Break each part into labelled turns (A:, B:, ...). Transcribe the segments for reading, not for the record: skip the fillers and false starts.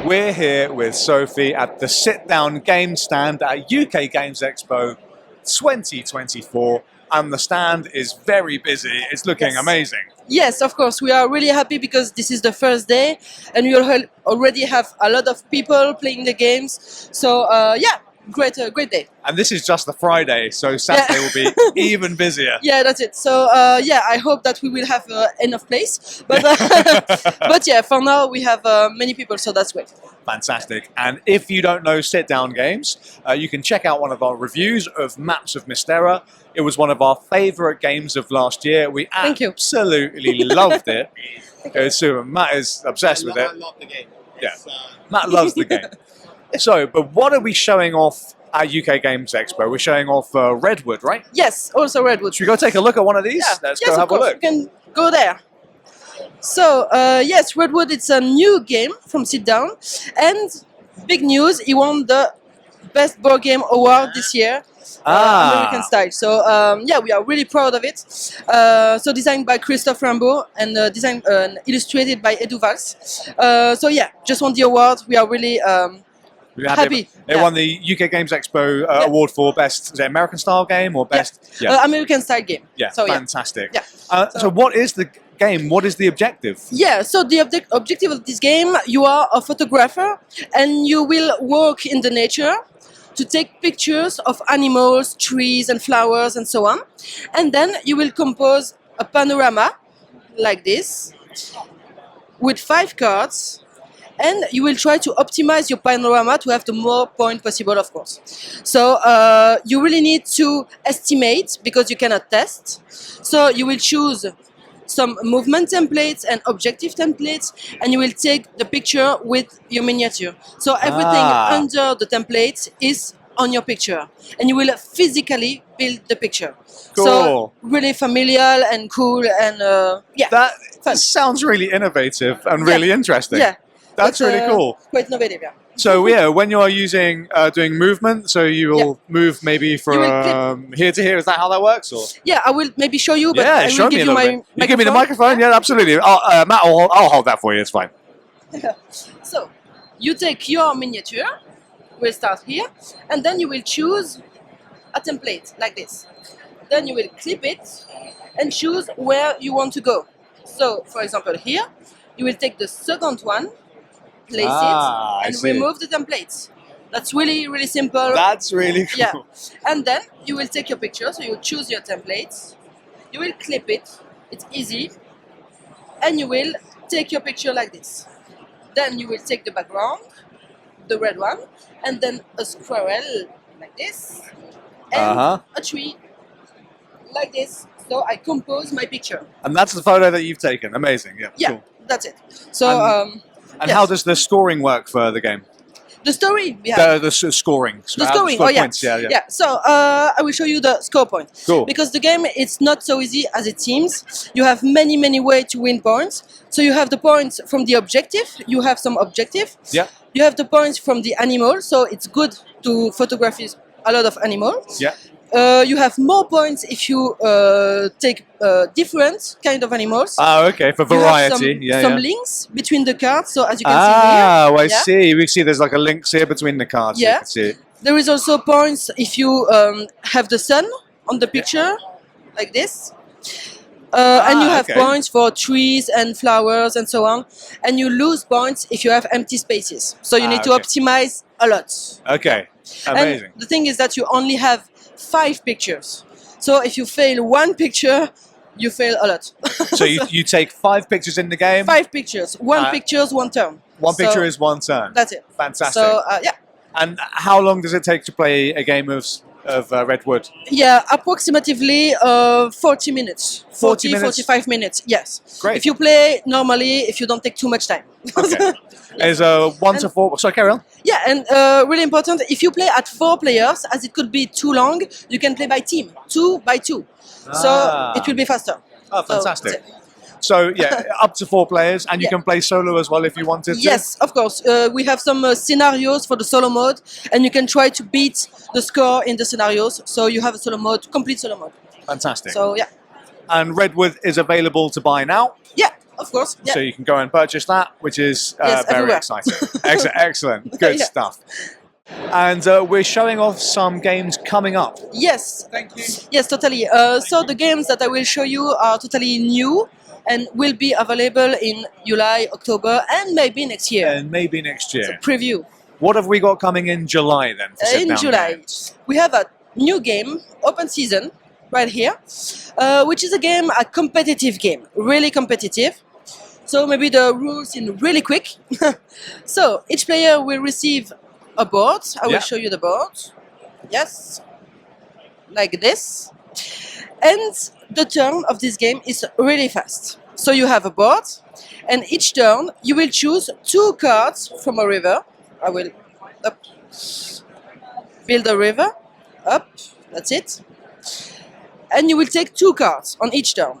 A: We're here with Sophie at the sit-down game stand at UK Games Expo 2024, and the stand is very busy. It's looking amazing.
B: Yes, of course. We are really happy because this is the first day and we already have a lot of people playing the games. So yeah, great day.
A: And this is just the Friday, so Saturday will be even busier.
B: Yeah, that's it. So yeah, I hope that we will have enough place. But but yeah, for now we have many people, so that's great.
A: Fantastic. And if you don't know sit-down games, you can check out one of our reviews of Maps of Misterra. It was one of our favourite games of last year. We absolutely loved it. Matt is obsessed with it.
C: I love the game.
A: Yeah, Matt loves the game. So, but what are we showing off at UK Games Expo? We're showing off Redwood, right?
B: Yes, also Redwood.
A: Should we go take a look at one of these?
B: Yeah.
A: Let's
B: yes,
A: go have
B: of course.
A: a look.
B: We can go there. So yes, Redwood, it's a new game from Sit Down, and big news, he won the Best Board Game Award this year, American style. So yeah, we are really proud of it. So designed by Christophe Rimbaud and illustrated by Edu Valls. So yeah, just won the award. We are really happy.
A: It won the UK Games Expo award for best, is it American style game or best?
B: American style game.
A: Yeah,
B: so,
A: fantastic.
B: Yeah.
A: So what is the game? What is the objective?
B: Yeah, so the objective of this game, you are a photographer and you will walk in the nature to take pictures of animals, trees and flowers and so on. And then you will compose a panorama like this with 5 cards, and you will try to optimize your panorama to have the more point possible, of course. So you really need to estimate because you cannot test. So you will choose some movement templates and objective templates, and you will take the picture with your miniature. So everything under the template is on your picture, and you will physically build the picture.
A: Cool.
B: So really familiar and cool, and yeah.
A: That sounds really innovative and really interesting.
B: Yeah.
A: That's really cool.
B: Quite innovative, yeah.
A: So yeah, when you are doing movement, so you will move maybe from here to here. Is that how that works? Or
B: yeah, I will maybe show you. But I will
A: show me
B: give
A: a
B: you
A: little bit. You give me the microphone. Yeah, absolutely. Matt, I'll hold that for you. It's fine.
B: So you take your miniature. We'll start here, and then you will choose a template like this. Then you will clip it and choose where you want to go. So, for example, here you will take the second one, place it, and remove the templates. That's really, really simple.
A: That's really cool.
B: Yeah. And then you will take your picture, so you choose your templates, you will clip it, it's easy, and you will take your picture like this. Then you will take the background, the red one, and then a squirrel like this, and a tree like this. So I compose my picture.
A: And that's the photo that you've taken. Amazing. Yeah.
B: Yeah,
A: cool.
B: that's it. So
A: and how does the scoring work for the game?
B: The story we have.
A: The scoring.
B: The scoring. Oh yeah.
A: Points. Yeah.
B: Yeah. So I will show you the score point.
A: Cool.
B: Because the game, it's not so easy as it seems. You have many ways to win points. So you have the points from the objective. You have some objective.
A: Yeah.
B: You have the points from the animal. So it's good to photograph a lot of animals.
A: Yeah.
B: You have more points if you take different kind of animals.
A: Oh, okay, for variety.
B: You have some links between the cards, so as you can see here.
A: I see. We see there's like a links here between the cards.
B: Yeah.
A: You can see it.
B: There is also points if you have the sun on the picture, like this. And you have points for trees and flowers and so on. And you lose points if you have empty spaces. So you need to optimize a lot.
A: Okay, amazing.
B: And the thing is that you only have 5 pictures. So if you fail 1 picture, you fail a lot.
A: So you take 5 pictures in the game?
B: 5 pictures. 1 picture, 1 turn.
A: One picture is 1 turn.
B: That's it.
A: Fantastic.
B: So yeah.
A: And how long does it take to play a game of Redwood?
B: Yeah, approximately 40 minutes.
A: 40 minutes?
B: 45 minutes, yes.
A: Great.
B: If you play normally, if you don't take too much time.
A: Okay. Is 1 to 4, sorry, carry on.
B: Yeah, and really important, if you play at 4 players, as it could be too long, you can play by team, 2 by 2. So it will be faster.
A: Oh, fantastic. So yeah, up to 4 players, and you can play solo as well if you wanted to?
B: Yes, of course. We have some scenarios for the solo mode, and you can try to beat the score in the scenarios. So you have a solo mode, complete solo mode.
A: Fantastic.
B: So yeah.
A: And Redwood is available to buy now?
B: Yeah, Of course. Yeah.
A: So you can go and purchase that, which is
B: Yes,
A: very
B: everywhere.
A: exciting. Excellent. Good
B: Yeah.
A: stuff. And we're showing off some games coming up.
B: Yes.
A: Thank you.
B: Yes, totally. So the games that I will show you are totally new and will be available in July, October, and maybe next year.
A: And maybe next year.
B: Preview.
A: What have we got coming in July then for sit
B: In
A: down
B: July,
A: games?
B: we have a new game, open season, right here, which is a competitive game, really competitive. So maybe the rules in really quick. So each player will receive a board. I will show you the board. Yes, like this. And the turn of this game is really fast. So you have a board, and each turn you will choose 2 cards from a river. I will up, build a river, up, that's it. And you will take 2 cards on each turn.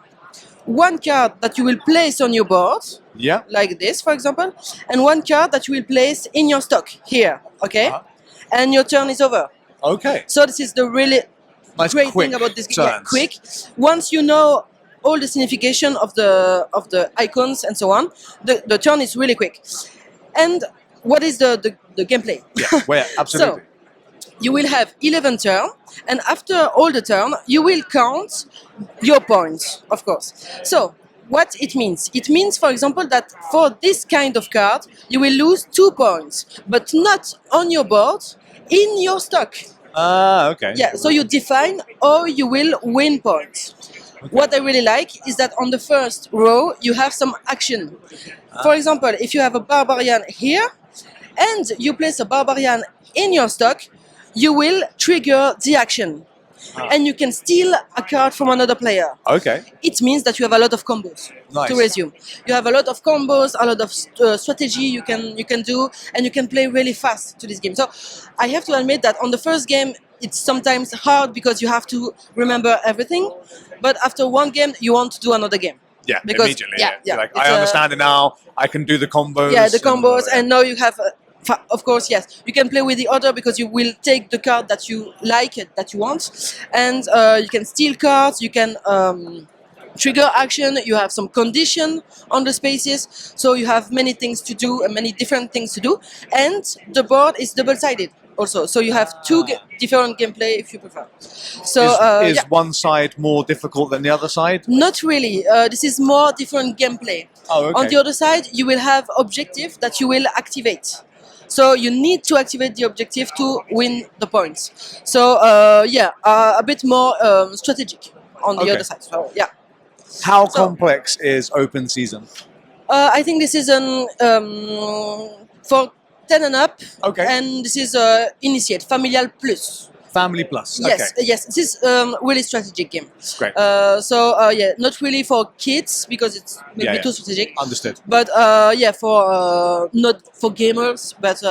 B: 1 card that you will place on your board, like this, for example, and 1 card that you will place in your stock here, okay? And your turn is over.
A: Okay.
B: So this is the really great thing about this game. Yeah, quick. Once you know all the signification of the icons and so on, the turn is really quick. And what is the gameplay?
A: Yeah, well, absolutely.
B: So, you will have 11 turns, and after all the turn, you will count your points, of course. So, what it means? It means, for example, that for this kind of card, you will lose 2 points, but not on your board, in your stock.
A: Okay.
B: Yeah, so you define how you will win points. Okay. What I really like is that on the first row, you have some action. For example, if you have a barbarian here, and you place a barbarian in your stock, you will trigger the action. And you can steal a card from another player.
A: Okay.
B: It means that you have a lot of combos to resume. You have a lot of combos, a lot of strategy you can do, and you can play really fast to this game. So I have to admit that on the first game, it's sometimes hard because you have to remember everything. But after one game, you want to do another game.
A: Yeah, because, immediately.
B: Yeah.
A: Like, I understand it now. I can do the combos.
B: Yeah, the combos, and now you have. Of course, yes. You can play with the other because you will take the card that you like, that you want, and you can steal cards. You can trigger action. You have some condition on the spaces, so you have many things to do and many different things to do. And the board is double-sided also, so you have 2 different gameplay if you prefer. So
A: is one side more difficult than the other side?
B: Not really. This is more different gameplay.
A: Oh, okay.
B: On the other side, you will have objective that you will activate. So you need to activate the objective to win the points. So a bit more strategic on the other side. So yeah.
A: How complex is open season?
B: I think this is for 10 and up.
A: Okay.
B: And this is Initiate, Familial Plus.
A: Family Plus.
B: Yes,
A: okay.
B: Yes. This is really strategic game.
A: Great.
B: Not really for kids because it's maybe too strategic.
A: Understood.
B: But for not for gamers, but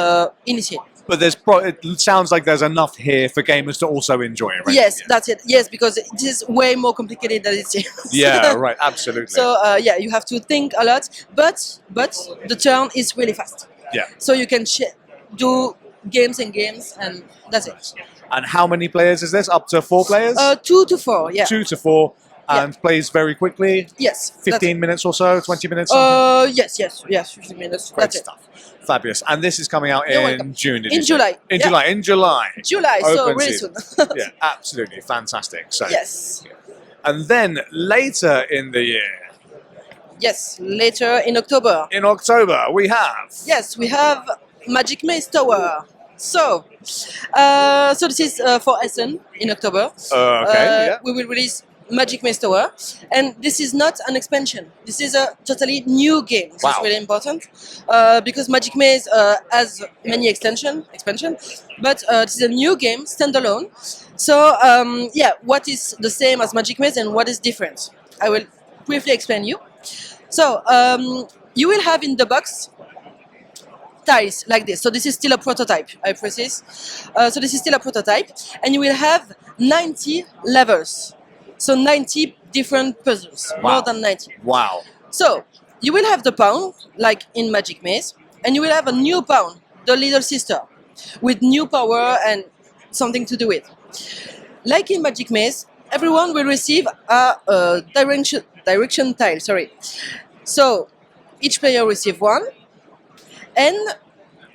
B: Initiate.
A: But it sounds like there's enough here for gamers to also enjoy it, right?
B: Yes, that's it. Yes, because it is way more complicated than it seems.
A: Yeah, right. Absolutely.
B: So you have to think a lot, but the turn is really fast.
A: Yeah.
B: So you can do games and games, and that's it.
A: And how many players is this? Up to 4 players?
B: 2 to 4, yeah.
A: 2 to 4, and plays very quickly?
B: Yes.
A: 15 minutes or so? 20 minutes?
B: Yes, 15 minutes.
A: Great
B: that's
A: stuff. Fabulous. And this is coming out in June,
B: In July.
A: In July. In July.
B: July, so really soon.
A: Yeah, absolutely. Fantastic. So,
B: yes.
A: And then later in the year.
B: Yes, later in October.
A: In October, we have.
B: Yes, we have Magic Maze Tower. So this is for Essen in October. We will release Magic Maze Tower, and this is not an expansion. This is a totally new game. This is really important because Magic Maze has many expansion, but this is a new game, standalone. So what is the same as Magic Maze and what is different? I will briefly explain you. So you will have in the box tiles like this. So this is still a prototype, I precise. So this is still a prototype, and you will have 90 levels. So 90 different puzzles, more than 90.
A: Wow.
B: So you will have the pawn, like in Magic Maze, and you will have a new pawn, the little sister, with new power and something to do with. Like in Magic Maze, everyone will receive a direction tile, So each player receives one, and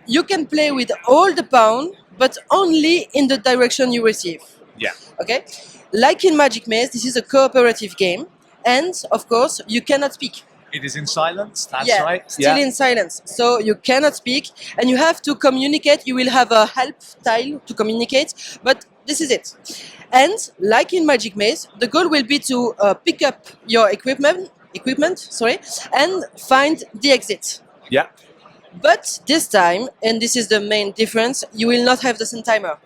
B: you can play with all the pawn, but only in the direction you receive.
A: Yeah.
B: Okay? Like in Magic Maze, this is a cooperative game, and of course, you cannot speak.
A: It is in silence, that's right.
B: Still in silence. So you cannot speak, and you have to communicate. You will have a help tile to communicate, but this is it. And like in Magic Maze, the goal will be to pick up your equipment, and find the exit.
A: Yeah.
B: But this time, and this is the main difference, you will not have the sun timer.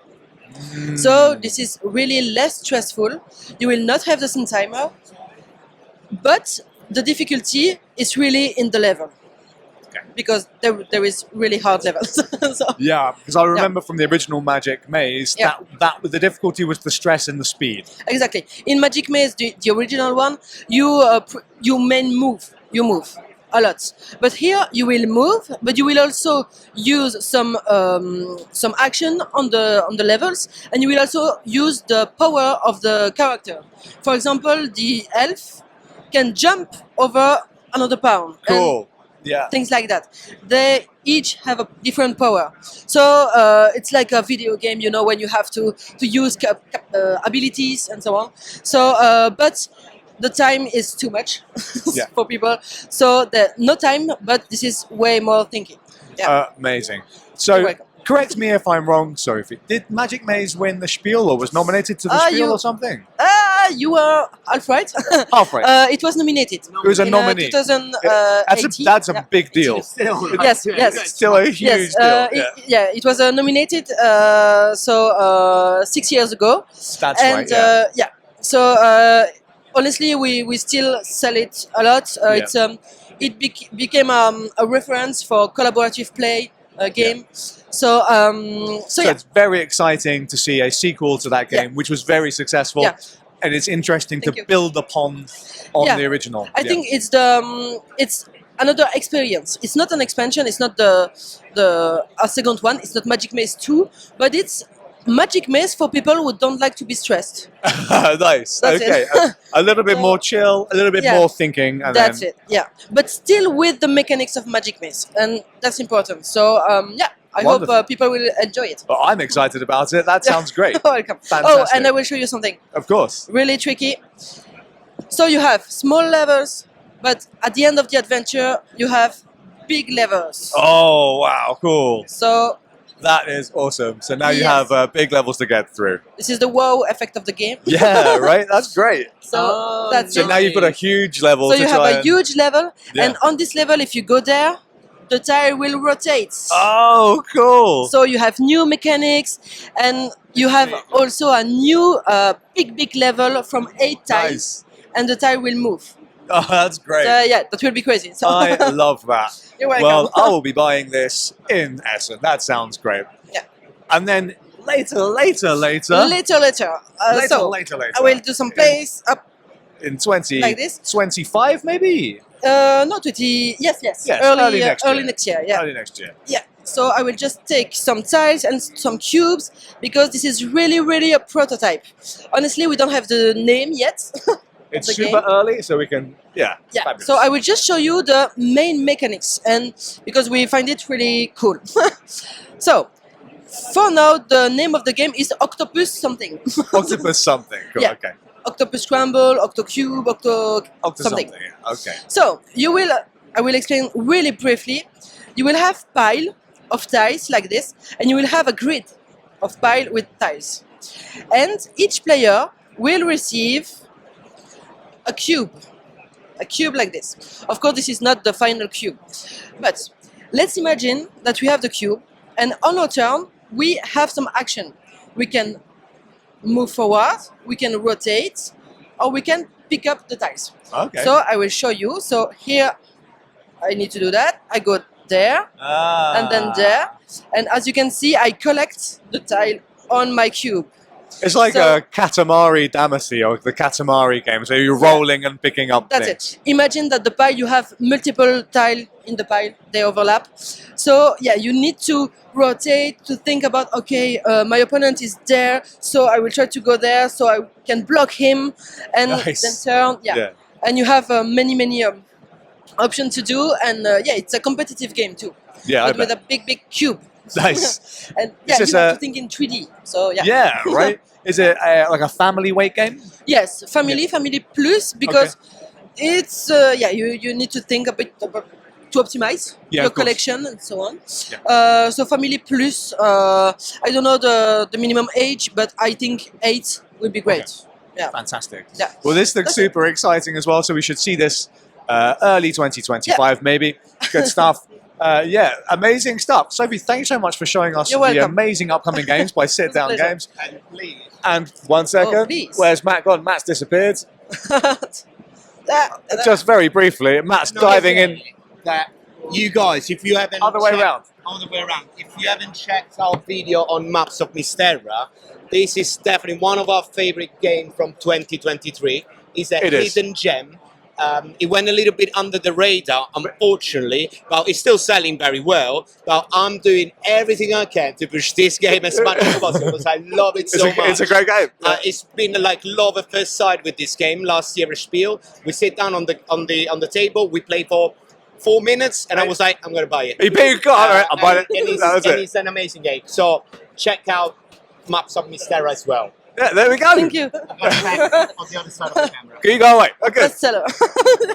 B: So this is really less stressful. You will not have the sun timer, but the difficulty is really in the level.
A: Okay.
B: Because there is really hard levels. So,
A: yeah, because I remember from the original Magic Maze that the difficulty was the stress and the speed.
B: Exactly. In Magic Maze, the original one, you move a lot. But here you will move, but you will also use some action on the levels, and you will also use the power of the character. For example, the elf can jump over another pawn.
A: Cool. Yeah.
B: Things like that. They each have a different power. So it's like a video game, you know, when you have to use abilities and so on. So, but the time is too much for people. So no time, but this is way more thinking. Yeah.
A: Amazing. So correct me if I'm wrong, Sophie. Did Magic Maze win the Spiel or was nominated to the Spiel or something?
B: You are half right.
A: Half right.
B: It was nominated.
A: It was a nominee.
B: 2018.
A: That's a big deal.
B: Yes.
A: It's still a huge deal.
B: It was nominated 6 years ago.
A: That's right. Yeah.
B: So honestly, we still sell it a lot. It became a reference for collaborative play game. So
A: it's very exciting to see a sequel to that game, which was very successful. Yeah. And it's interesting to build upon the original.
B: I think it's it's another experience. It's not an expansion. It's not a second one. It's not Magic Maze 2, but it's Magic Maze for people who don't like to be stressed.
A: Nice.
B: That's
A: okay. A little bit more chill, a little bit more thinking. And
B: that's it. Yeah. But still with the mechanics of Magic Maze, and that's important. So I hope people will enjoy it.
A: Well, I'm excited about it. That sounds great.
B: Welcome.
A: Fantastic.
B: Oh, and I will show you something.
A: Of course.
B: Really tricky. So you have small levels, but at the end of the adventure, you have big levels.
A: Oh, wow. Cool.
B: So
A: that is awesome. So now you have big levels to get through.
B: This is the wow effect of the game.
A: Yeah, right? That's great.
B: So
A: now you've got a huge level
B: to try. So you have a huge level, and on this level, if you go there, the tile will rotate.
A: Oh, cool.
B: So you have new mechanics, and you have also a new big level from 8 tiles, and the tile will move.
A: Oh, that's great.
B: That will be crazy. So
A: I love that.
B: You're welcome.
A: Well, I will be buying this in Essen. That sounds great.
B: Yeah.
A: And then later.
B: Later. I will do some plays up.
A: In 20...
B: Like this?
A: 25, maybe?
B: No, 20... Yes. Early next year. Yeah.
A: Early next year.
B: Yeah. So I will just take some tiles and some cubes, because this is really a prototype. Honestly, we don't have the name yet.
A: It's super early, so we can... Yeah. Fabulous.
B: So I will just show you the main mechanics, and because we find it really cool. So, for now, the name of the game is Octopus something.
A: Octopus something. Cool. Okay.
B: Octopus Scramble, Octocube, something.
A: Yeah. Okay.
B: So I will explain really briefly. You will have pile of tiles like this, and you will have a grid of pile with tiles. And each player will receive a cube like this. Of course, this is not the final cube, but let's imagine that we have the cube, and on our turn, we have some action. We can move forward, we can rotate, or we can pick up the tiles.
A: Okay.
B: So I will show you. So here, I need to do that. I go there, and then there. And as you can see, I collect the tile on my cube.
A: It's like a Katamari Damacy, or the Katamari game. So you're rolling and picking up things.
B: That's it. Imagine that the pile, you have multiple tiles in the pile. They overlap. So yeah, you need to rotate to think about, okay, my opponent is there, so I will try to go there so I can block him and then turn. Yeah. And you have many option to do, and yeah, it's a competitive game too.
A: Yeah,
B: but with a big cube.
A: Nice.
B: And yeah,
A: Is
B: you
A: this
B: have to think in 3D. So yeah.
A: Yeah, right. Is it like a family weight game?
B: Yes, family plus, because it's yeah, you need to think a bit about, to optimize your collection and so on.
A: Yeah.
B: So family plus, I don't know the minimum age, but I think 8 would be great. Yeah.
A: Fantastic.
B: Yeah.
A: Well, this looks super exciting as well, so we should see this early 2025 maybe. Good stuff. Yeah, amazing stuff. Sophie, thank you so much for showing us the amazing upcoming games by Sit Down Games.
C: And please.
A: And 1 second, where's Matt gone? Matt's disappeared. Just very briefly, Matt's diving in.
C: That you guys, if you haven't
A: Other way around.
C: If you haven't checked our video on Maps of Misterra, this is definitely one of our favorite games from 2023. It's a hidden gem. It went a little bit under the radar, unfortunately, but it's still selling very well. But I'm doing everything I can to push this game as much as possible because I love it so much.
A: It's a great game.
C: It's been like love at first sight with this game. Last year at Spiel, we sit down on the table, we play for 4 minutes, and I was like, I'm going to buy it.
A: You picked it, I'm buying it.
C: And it's an amazing game. So check out Maps of Misterra as well.
A: Yeah, there we go.
B: Thank you.
C: On the other side of the camera.
A: Can you go away? Okay.
B: Bestseller.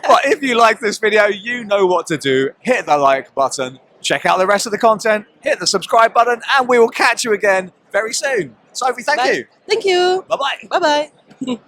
A: Well, if you like this video, you know what to do. Hit the like button. Check out the rest of the content. Hit the subscribe button, and we will catch you again very soon. Sophie, thank you.
B: Thank you.
A: Bye-bye.
B: Bye-bye.